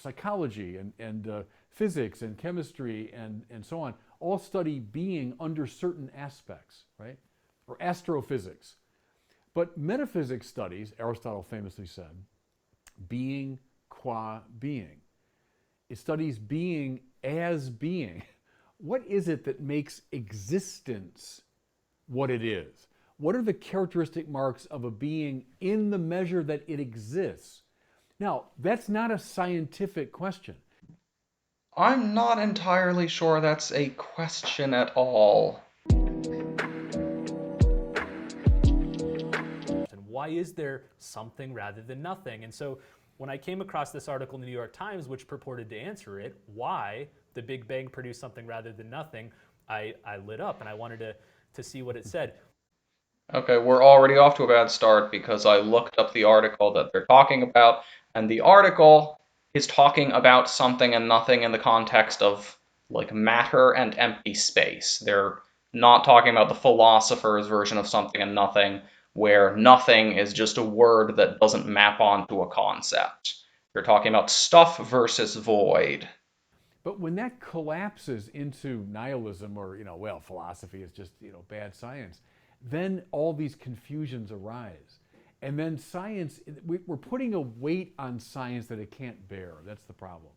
psychology and physics and chemistry and so on all study being under certain aspects, right? Or astrophysics. But metaphysics studies, Aristotle famously said, being qua being. It studies being as being. What is it that makes existence what it is? What are the characteristic marks of a being in the measure that it exists? Now, that's not a scientific question. I'm not entirely sure that's a question at all. And why is there something rather than nothing? And so when I came across this article in the New York Times, which purported to answer it, why the Big Bang produced something rather than nothing, I lit up and I wanted to see what it said. Okay, we're already off to a bad start because I looked up the article that they're talking about, and the article is talking about something and nothing in the context of like matter and empty space. They're not talking about the philosopher's version of something and nothing, where nothing is just a word that doesn't map onto a concept. They're talking about stuff versus void. But when that collapses into nihilism or, well, philosophy is just, bad science, then all these confusions arise. And then science, we're putting a weight on science that it can't bear. That's the problem.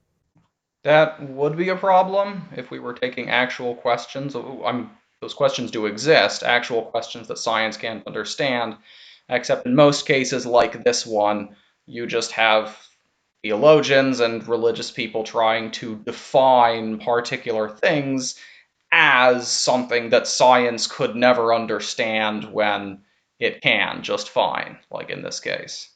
That would be a problem if we were taking actual questions. Those questions do exist, actual questions that science can't understand, except in most cases, like this one, you just have theologians and religious people trying to define particular things as something that science could never understand when it can just fine, like in this case.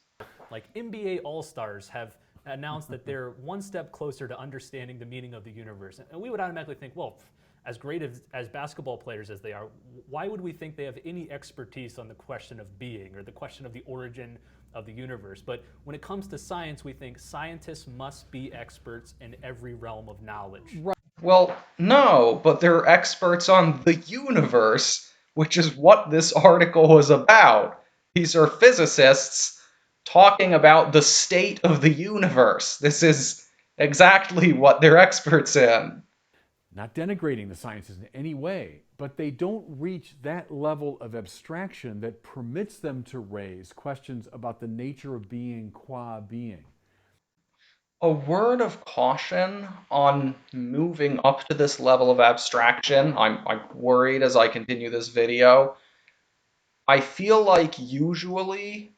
Like NBA All-Stars have announced that they're one step closer to understanding the meaning of the universe. And we would automatically think, well, as great as basketball players as they are, why would we think they have any expertise on the question of being or the question of the origin of the universe? But when it comes to science, we think scientists must be experts in every realm of knowledge. Right. Well, no, but they're experts on the universe, which is what this article was about. These are physicists talking about the state of the universe. This is exactly what they're experts in. Not denigrating the sciences in any way, but they don't reach that level of abstraction that permits them to raise questions about the nature of being qua being. A word of caution on moving up to this level of abstraction. I'm worried as I continue this video. I feel like usually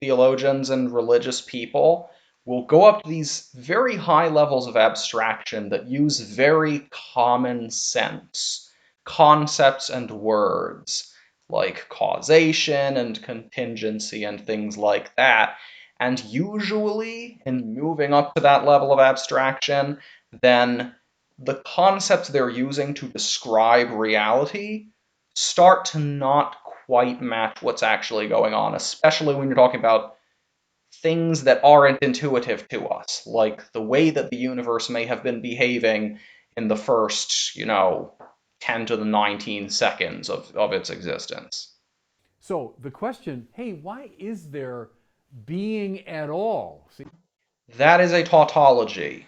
theologians and religious people will go up to these very high levels of abstraction that use very common sense concepts and words like causation and contingency and things like that. And usually, in moving up to that level of abstraction, then the concepts they're using to describe reality start to not quite match what's actually going on, especially when you're talking about things that aren't intuitive to us, like the way that the universe may have been behaving in the first, 10 to the 19 seconds of its existence. So the question, hey, why is there being at all? See, That is a tautology.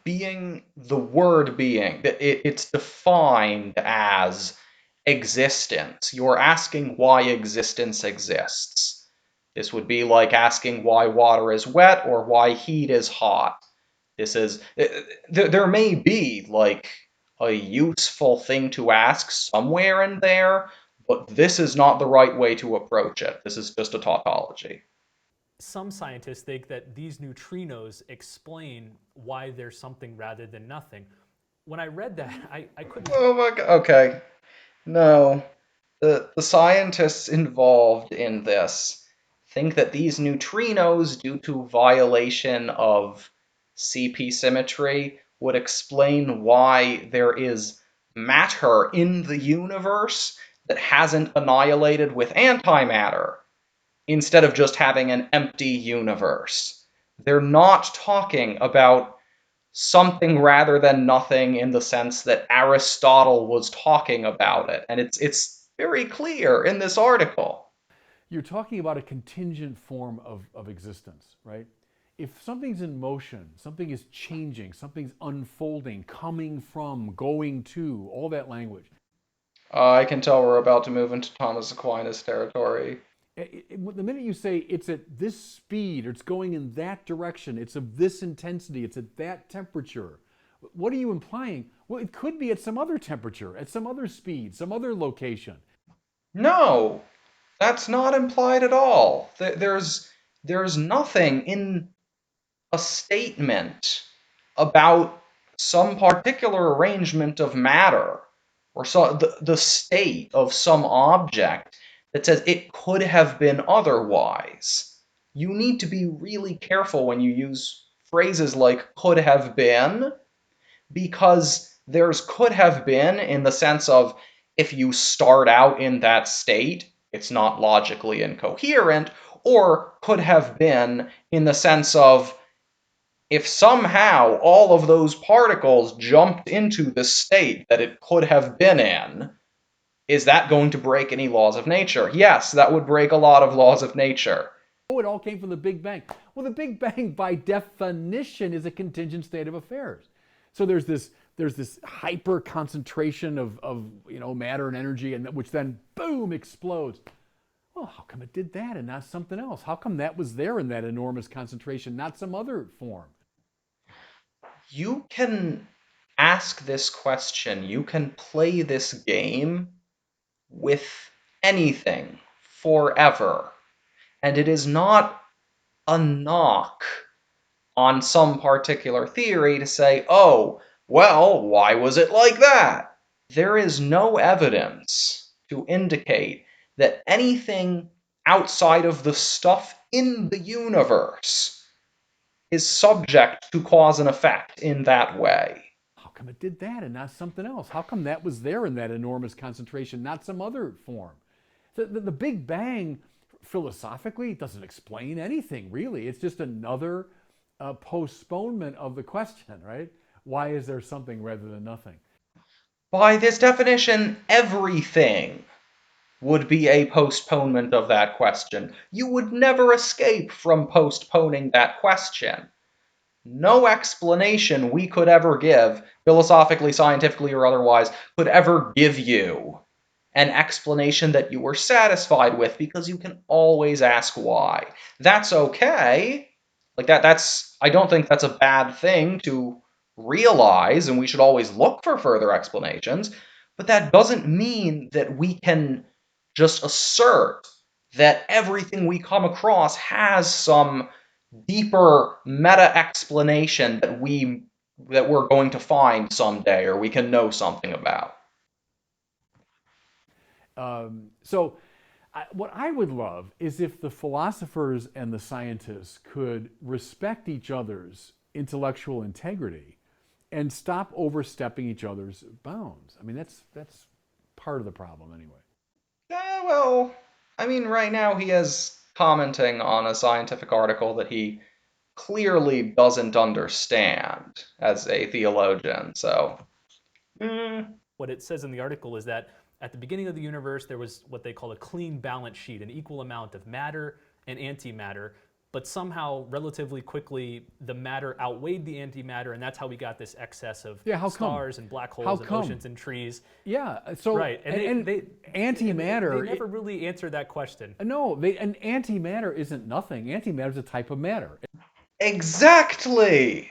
Being, the word being, it's defined as existence. You're asking why existence exists. This would be like asking why water is wet or why heat is hot. This is, there may be like a useful thing to ask somewhere in there, but this is not the right way to approach it. This is just a tautology. Some scientists think that these neutrinos explain why there's something rather than nothing. When I read that, I couldn't. Oh my god. Okay. No. The scientists involved in this think that these neutrinos, due to violation of CP symmetry, would explain why there is matter in the universe that hasn't annihilated with antimatter, instead of just having an empty universe. They're not talking about something rather than nothing in the sense that Aristotle was talking about it. And it's very clear in this article. you're talking about a contingent form of existence, right? if something's in motion, something is changing, something's unfolding, coming from, going to, all that language. I can tell we're about to move into Thomas Aquinas territory. The minute you say it's at this speed, or it's going in that direction, it's of this intensity, it's at that temperature, what are you implying? Well, it could be at some other temperature, at some other speed, some other location. No, that's not implied at all. There's nothing in a statement about some particular arrangement of matter or the state of some object that says it could have been otherwise. You need to be really careful when you use phrases like could have been, because there's could have been in the sense of if you start out in that state, it's not logically incoherent, or could have been in the sense of if somehow all of those particles jumped into the state that it could have been in, is that going to break any laws of nature? Yes, that would break a lot of laws of nature. Oh, it all came from the Big Bang. Well, the Big Bang, by definition, is a contingent state of affairs. So there's this hyper concentration of matter and energy, and which then boom explodes. Well, how come it did that and not something else? How come that was there in that enormous concentration, not some other form? You can ask this question, you can play this game with anything forever, and it is not a knock on some particular theory to say, oh, well, why was it like that? There is no evidence to indicate that anything outside of the stuff in the universe is subject to cause and effect in that way. How come it did that and not something else? How come that was there in that enormous concentration, not some other form? The Big Bang, philosophically, doesn't explain anything, really. It's just another postponement of the question, right? Why is there something rather than nothing? By this definition, everything would be a postponement of that question. You would never escape from postponing that question. No explanation we could ever give, philosophically, scientifically, or otherwise, could ever give you an explanation that you were satisfied with, because you can always ask why. That's okay. I don't think that's a bad thing to realize, and we should always look for further explanations, but that doesn't mean that we can just assert that everything we come across has some deeper meta explanation that we're going to find someday, or we can know something about. What I would love is if the philosophers and the scientists could respect each other's intellectual integrity and stop overstepping each other's bounds. I mean, that's part of the problem anyway. Well, I mean, right now he is commenting on a scientific article that he clearly doesn't understand as a theologian, so. What it says in the article is that at the beginning of the universe, there was what they call a clean balance sheet, an equal amount of matter and antimatter, but somehow, relatively quickly, the matter outweighed the antimatter, and that's how we got this excess of stars and black holes and oceans and trees. Yeah, so right, and antimatter. They never really answered that question. No, and antimatter isn't nothing. Antimatter is a type of matter. Exactly!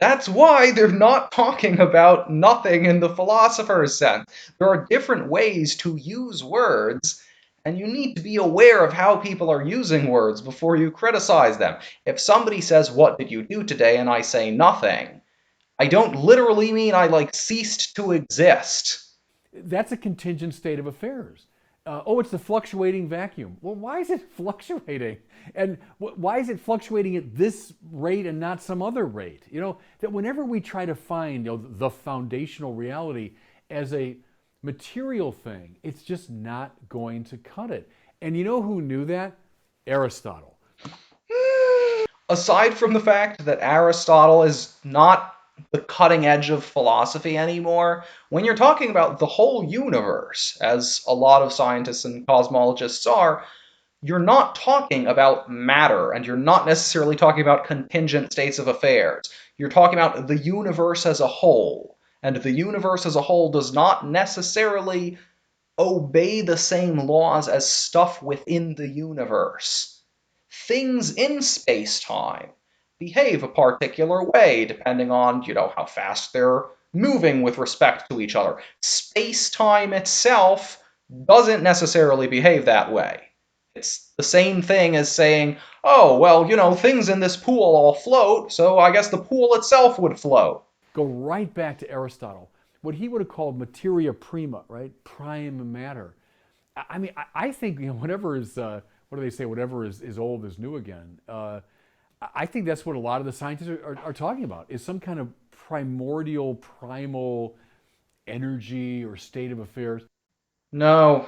That's why they're not talking about nothing in the philosopher's sense. There are different ways to use words, and you need to be aware of how people are using words before you criticize them. If somebody says, "What did you do today?" and I say nothing, I don't literally mean I ceased to exist. That's a contingent state of affairs. It's the fluctuating vacuum. Well, why is it fluctuating? And why is it fluctuating at this rate and not some other rate? That whenever we try to find the foundational reality as a material thing, it's just not going to cut it. And you know who knew that? Aristotle. Aside from the fact that Aristotle is not the cutting edge of philosophy anymore, when you're talking about the whole universe, as a lot of scientists and cosmologists are, you're not talking about matter, and you're not necessarily talking about contingent states of affairs. You're talking about the universe as a whole. And the universe as a whole does not necessarily obey the same laws as stuff within the universe. Things in space-time behave a particular way depending on, how fast they're moving with respect to each other. Space-time itself doesn't necessarily behave that way. It's the same thing as saying, oh, well, things in this pool all float, so I guess the pool itself would float. Go right back to Aristotle, what he would have called materia prima, right? Prime matter. I mean, I think whatever is, what do they say? Whatever is old is new again. I think that's what a lot of the scientists are talking about, is some kind of primordial, primal energy or state of affairs. No,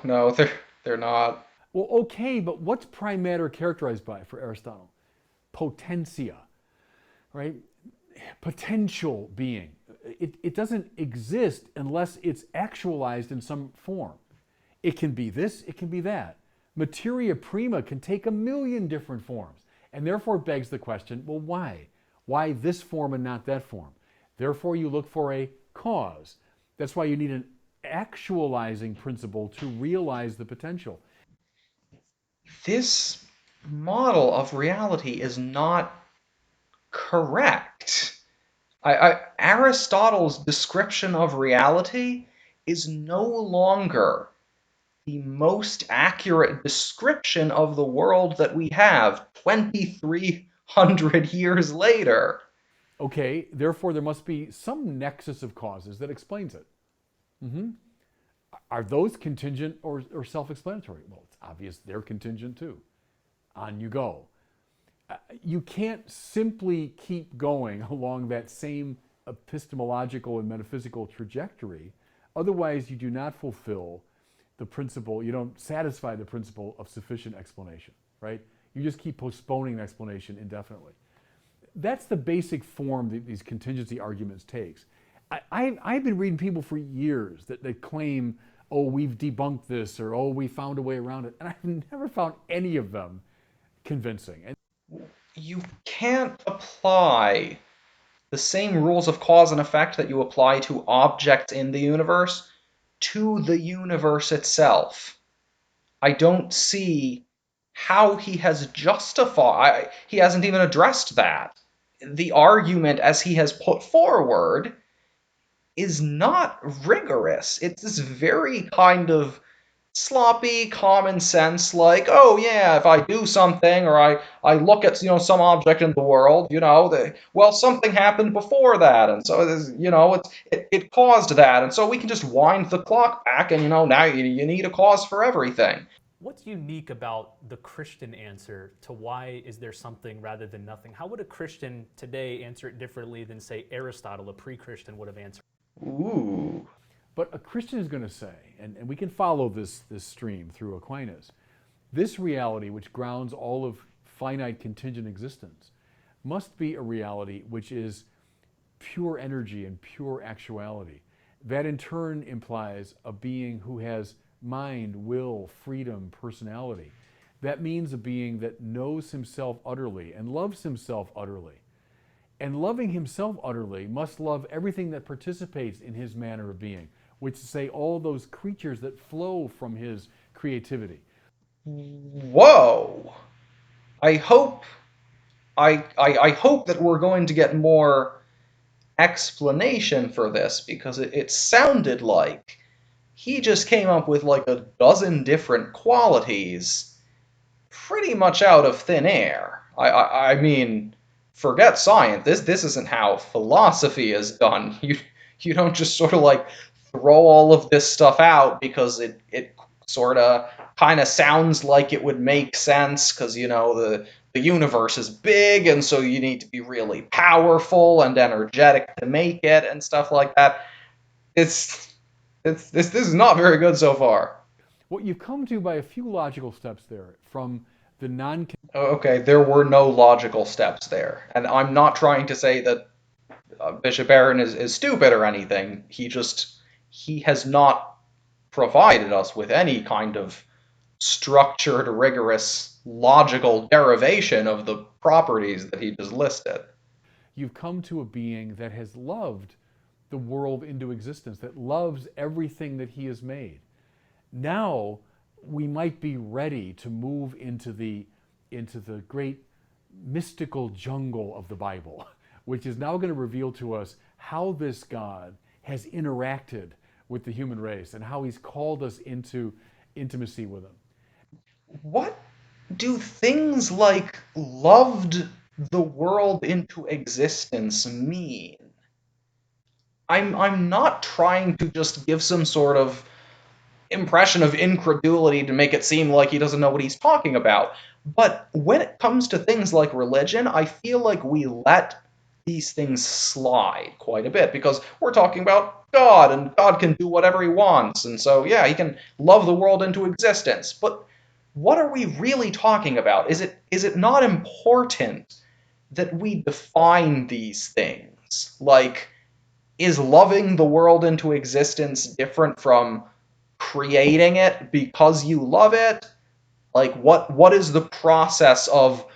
they're not. Well, okay, but what's prime matter characterized by for Aristotle? Potentia, right? Potential being. It doesn't exist unless it's actualized in some form. It can be this, it can be that. Materia prima can take a million different forms, and therefore begs the question, well, why? Why this form and not that form? Therefore, you look for a cause. That's why you need an actualizing principle to realize the potential. This model of reality is not correct. Aristotle's description of reality is no longer the most accurate description of the world that we have 2,300 years later. Okay, therefore there must be some nexus of causes that explains it. Are those contingent or self-explanatory? Well, it's obvious they're contingent too. On you go. You can't simply keep going along that same epistemological and metaphysical trajectory. Otherwise, you do not fulfill the principle, you don't satisfy the principle of sufficient explanation, right? You just keep postponing the explanation indefinitely. That's the basic form that these contingency arguments takes. I've been reading people for years that claim, oh, we've debunked this, or oh, we found a way around it. And I've never found any of them convincing. And You can't apply the same rules of cause and effect that you apply to objects in the universe to the universe itself. I don't see how he has justified, he hasn't even addressed that. The argument as he has put forward is not rigorous. It's this very kind of sloppy common sense, like, oh yeah, if I do something, or I look at, some object in the world, well, something happened before that, and so it caused that, and so we can just wind the clock back, and now you need a cause for everything. What's unique about the Christian answer to why is there something rather than nothing? How would a Christian today answer it differently than, say, Aristotle, a pre-Christian, would have answered? Ooh. But a Christian is going to say, and we can follow this stream through Aquinas, this reality which grounds all of finite contingent existence must be a reality which is pure energy and pure actuality. That in turn implies a being who has mind, will, freedom, personality. That means a being that knows himself utterly and loves himself utterly. And loving himself utterly must love everything that participates in his manner of being, which is to say all those creatures that flow from his creativity. Whoa. I hope I hope that we're going to get more explanation for this, because it sounded like he just came up with like a dozen different qualities pretty much out of thin air. I mean, forget science. This isn't how philosophy is done. You don't just sort of like throw all of this stuff out because it sort of kind of sounds like it would make sense, because the universe is big, and so you need to be really powerful and energetic to make it and stuff like that. This is not very good so far. What you've come to by a few logical steps there from the non. Okay, there were no logical steps there, and I'm not trying to say that Bishop Barron is stupid or anything. He has not provided us with any kind of structured, rigorous, logical derivation of the properties that he just listed. You've come to a being that has loved the world into existence, that loves everything that he has made. Now we might be ready to move into the great mystical jungle of the Bible, which is now going to reveal to us how this God has interacted with the human race and how he's called us into intimacy with him. What do things like loved the world into existence mean? I'm not trying to just give some sort of impression of incredulity to make it seem like he doesn't know what he's talking about. But when it comes to things like religion, I feel like we let these things slide quite a bit because we're talking about God and God can do whatever he wants. And so, yeah, he can love the world into existence. But what are we really talking about? Is it not important that we define these things? Like, is loving the world into existence different from creating it because you love it? Like what is the process of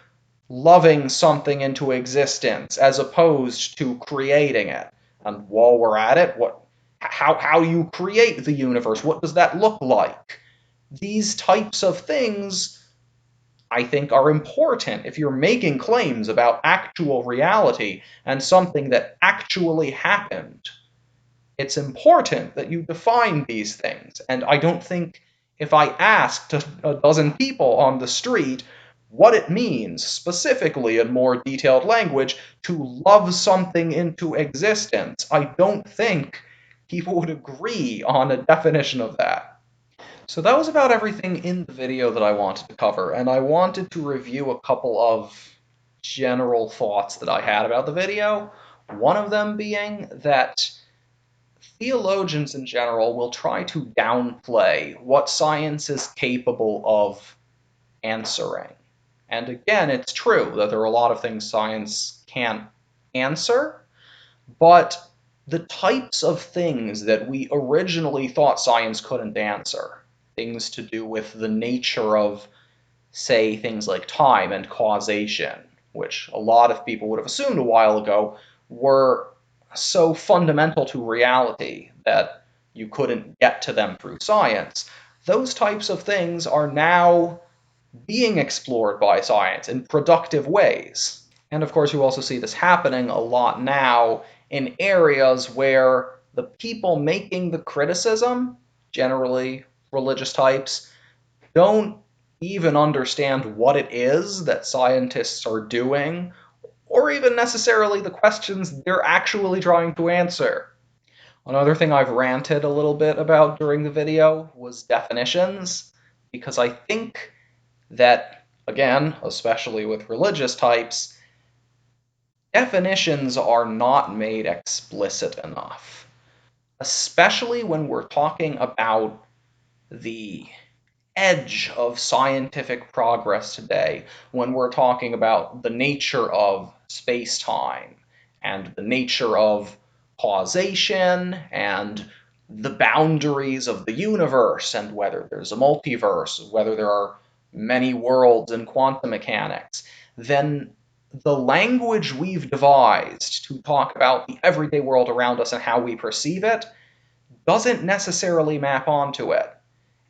loving something into existence as opposed to creating it? And while we're at it, how you create the universe, what does that look like? These types of things I think are important if you're making claims about actual reality and something that actually happened. It's important that you define these things. And I don't think if I asked a dozen people on the street what it means, specifically in more detailed language, to love something into existence, I don't think people would agree on a definition of that. So that was about everything in the video that I wanted to cover, and I wanted to review a couple of general thoughts that I had about the video. One of them being that theologians in general will try to downplay what science is capable of answering. And again, it's true that there are a lot of things science can't answer, but the types of things that we originally thought science couldn't answer, things to do with the nature of, say, things like time and causation, which a lot of people would have assumed a while ago were so fundamental to reality that you couldn't get to them through science. Those types of things are now being explored by science in productive ways. And of course, you also see this happening a lot now in areas where the people making the criticism, generally religious types, don't even understand what it is that scientists are doing, or even necessarily the questions they're actually trying to answer. Another thing I've ranted a little bit about during the video was definitions, because I think that, again, especially with religious types, definitions are not made explicit enough, especially when we're talking about the edge of scientific progress today, when we're talking about the nature of space time and the nature of causation and the boundaries of the universe and whether there's a multiverse, whether there are many worlds in quantum mechanics, then the language we've devised to talk about the everyday world around us and how we perceive it doesn't necessarily map onto it.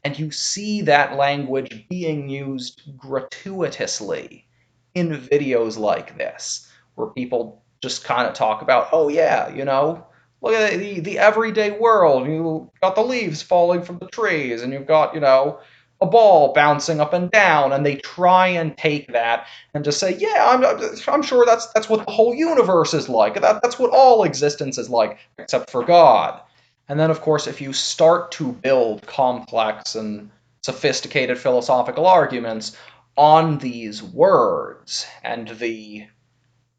And you see that language being used gratuitously in videos like this, where people just kind of talk about, oh yeah, look at the everyday world. You got the leaves falling from the trees, and you've got, a ball bouncing up and down, and they try and take that and just say, yeah, I'm sure that's what the whole universe is like. That's what all existence is like, except for God. And then, of course, if you start to build complex and sophisticated philosophical arguments on these words and the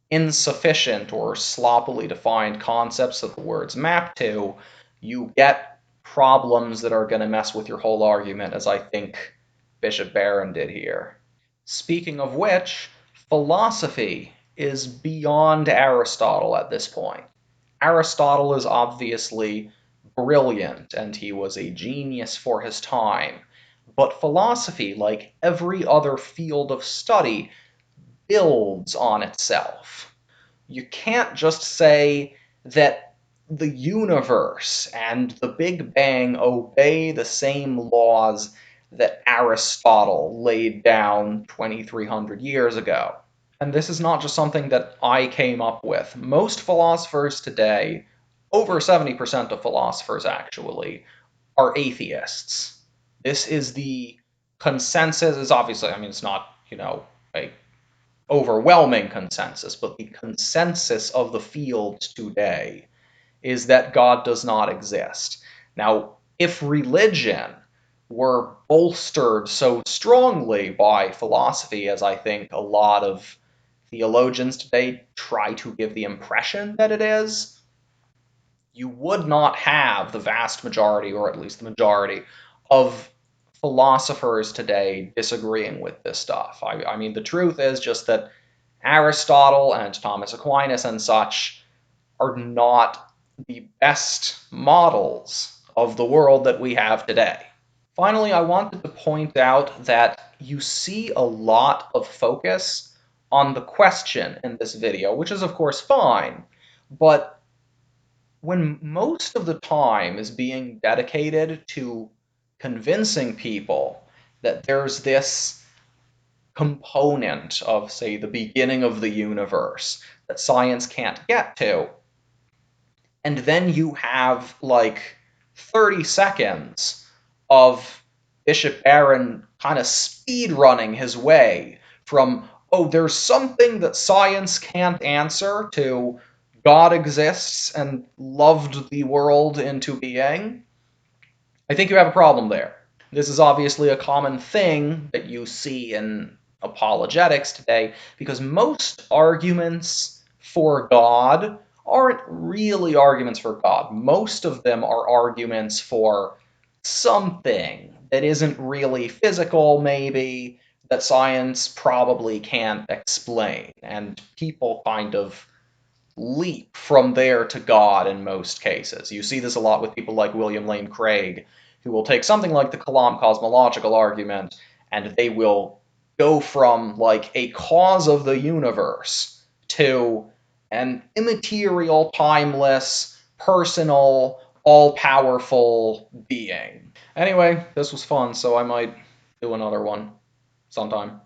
insufficient or sloppily defined concepts that the words map to, you get problems that are going to mess with your whole argument, as I think Bishop Barron did here. Speaking of which, philosophy is beyond Aristotle at this point. Aristotle is obviously brilliant, and he was a genius for his time. But philosophy, like every other field of study, builds on itself. You can't just say that the universe and the Big Bang obey the same laws that Aristotle laid down 2,300 years ago. And this is not just something that I came up with. Most philosophers today, over 70% of philosophers actually, are atheists. This is the consensus, is obviously, I mean, it's not, a overwhelming consensus, but the consensus of the field today is that God does not exist. Now, if religion were bolstered so strongly by philosophy, as I think a lot of theologians today try to give the impression that it is, you would not have the vast majority, or at least the majority, of philosophers today disagreeing with this stuff. I mean, the truth is just that Aristotle and Thomas Aquinas and such are not the best models of the world that we have today. Finally, I wanted to point out that you see a lot of focus on the question in this video, which is of course fine, but when most of the time is being dedicated to convincing people that there's this component of, say, the beginning of the universe that science can't get to, and then you have like 30 seconds of Bishop Barron kind of speed running his way from, oh, there's something that science can't answer, to God exists and loved the world into being, I think you have a problem there. This is obviously a common thing that you see in apologetics today, because most arguments for God aren't really arguments for God. Most of them are arguments for something that isn't really physical, maybe, that science probably can't explain. And people kind of leap from there to God in most cases. You see this a lot with people like William Lane Craig, who will take something like the Kalam cosmological argument, and they will go from like a cause of the universe to an immaterial, timeless, personal, all-powerful being. Anyway, this was fun, so I might do another one sometime.